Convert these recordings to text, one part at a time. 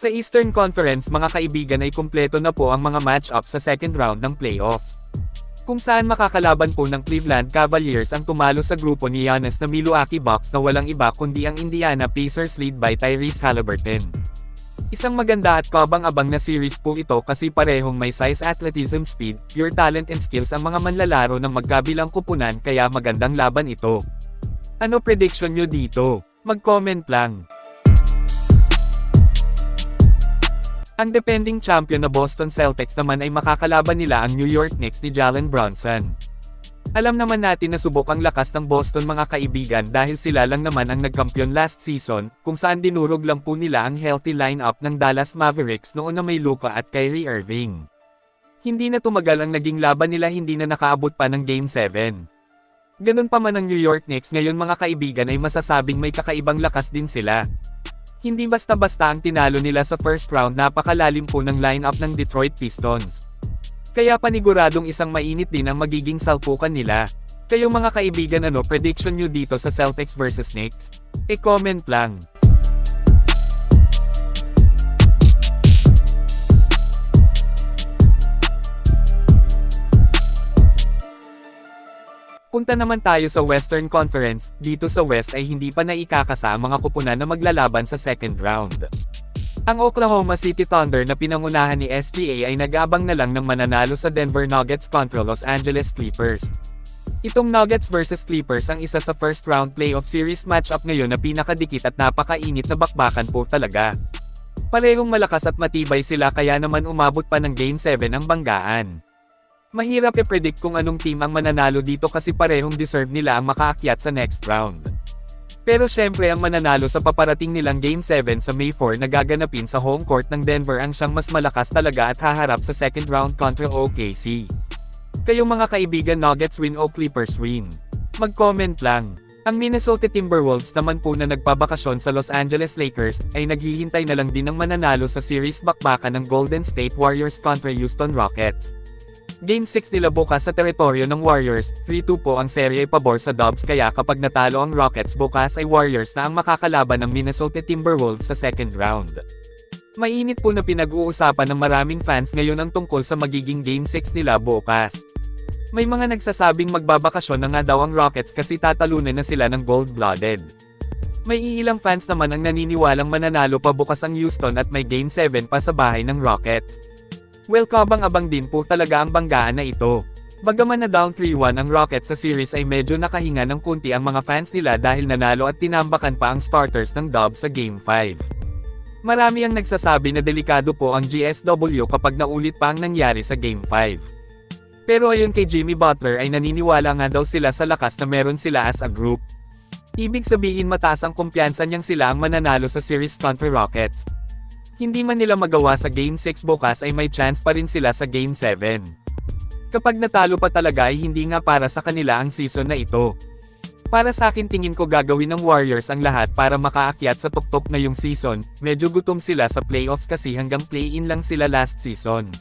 Sa Eastern Conference mga kaibigan ay kumpleto na po ang mga match-up sa second round ng playoffs. Kung saan makakalaban po ng Cleveland Cavaliers ang tumalo sa grupo ni Giannis na Milwaukee Bucks na walang iba kundi ang Indiana Pacers led by Tyrese Haliburton. Isang maganda at kabang-abang na series po ito kasi parehong may size, athleticism, speed, pure talent and skills ang mga manlalaro ng magkabilang kupunan kaya magandang laban ito. Ano prediction nyo dito? Mag-comment lang. Ang defending champion na Boston Celtics naman ay makakalaban nila ang New York Knicks ni Jalen Brunson. Alam naman natin na subok ang lakas ng Boston mga kaibigan dahil sila lang naman ang nagkampiyon last season, kung saan dinurog lang po nila ang healthy lineup ng Dallas Mavericks noon na may Luka at Kyrie Irving. Hindi na tumagal ang naging laban nila, hindi na nakaabot pa ng Game 7. Ganun pa man ang New York Knicks ngayon mga kaibigan ay masasabing may kakaibang lakas din sila. Hindi basta-basta ang tinalo nila sa first round, napakalalim po ng lineup ng Detroit Pistons. Kaya paniguradong isang mainit din ang magiging salpukan nila. Kayo mga kaibigan, ano prediction nyo dito sa Celtics vs Knicks? E-comment lang. Punta naman tayo sa Western Conference. Dito sa West ay hindi pa naikakasa ang mga kupunan na maglalaban sa second round. Ang Oklahoma City Thunder na pinangunahan ni SGA ay nag-abang na lang ng mananalo sa Denver Nuggets kontra Los Angeles Clippers. Itong Nuggets vs Clippers ang isa sa first round playoff series matchup ngayon na pinakadikit at napakainit na bakbakan po talaga. Parehong malakas at matibay sila kaya naman umabot pa ng Game 7 ang banggaan. Mahirap i-predict kung anong team ang mananalo dito kasi parehong deserve nila ang makaakyat sa next round. Pero syempre ang mananalo sa paparating nilang Game 7 sa May 4 na gaganapin sa home court ng Denver ang siyang mas malakas talaga at haharap sa second round kontra OKC. Kayong mga kaibigan, Nuggets win o Clippers win? Mag-comment lang. Ang Minnesota Timberwolves naman po na nagpabakasyon sa Los Angeles Lakers ay naghihintay na lang din ng mananalo sa series bakbakan ng Golden State Warriors kontra Houston Rockets. Game 6 nila bukas sa teritoryo ng Warriors, 3-2 po ang serye pabor sa Dubs kaya kapag natalo ang Rockets bukas ay Warriors na ang makakalaban ng Minnesota Timberwolves sa second round. Mainit po na pinag-uusapan ng maraming fans ngayon ang tungkol sa magiging Game 6 nila bukas. May mga nagsasabing magbabakasyon na nga daw ang Rockets kasi tatalunan na sila ng gold-blooded. May iilang fans naman ang naniniwalang mananalo pa bukas ang Houston at may Game 7 pa sa bahay ng Rockets. Well, kabang-abang din po talaga ang banggaan na ito. Bagaman na down 3-1 ang Rockets sa series ay medyo nakahinga ng kunti ang mga fans nila dahil nanalo at tinambakan pa ang starters ng Dubs sa Game 5. Marami ang nagsasabi na delikado po ang GSW kapag naulit pa ang nangyari sa Game 5. Pero ayon kay Jimmy Butler ay naniniwala nga daw sila sa lakas na meron sila as a group. Ibig sabihin mataas ang kumpiyansa niyang sila ang mananalo sa series kontra Rockets. Hindi man nila magawa sa Game 6 bukas ay may chance pa rin sila sa Game 7. Kapag natalo pa talaga ay hindi nga para sa kanila ang season na ito. Para sa akin tingin ko gagawin ng Warriors ang lahat para makaakyat sa tuktok na yung season, medyo gutom sila sa playoffs kasi hanggang play-in lang sila last season.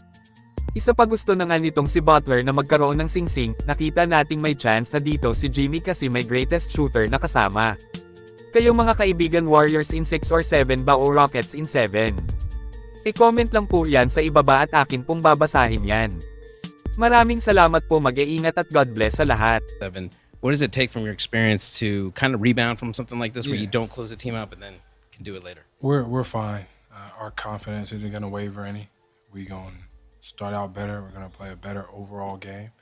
Isa pa gusto na nga nitong si Butler na magkaroon ng singsing, nakita nating may chance na dito si Jimmy kasi may greatest shooter na kasama. Kayong mga kaibigan, Warriors in 6 or 7 ba o Rockets in 7? E-comment lang po yan sa ibaba at akin pong babasahin yan. Maraming salamat po, mag-iingat at God bless sa lahat. What does it take from your experience to kind of rebound from something like this where you don't close the team out but then can do it later? We're fine. Our confidence isn't going to waver any. We're going to start out better. We're going to play a better overall game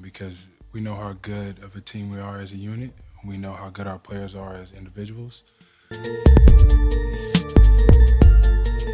because we know how good of a team we are as a unit. We know how good our players are as individuals.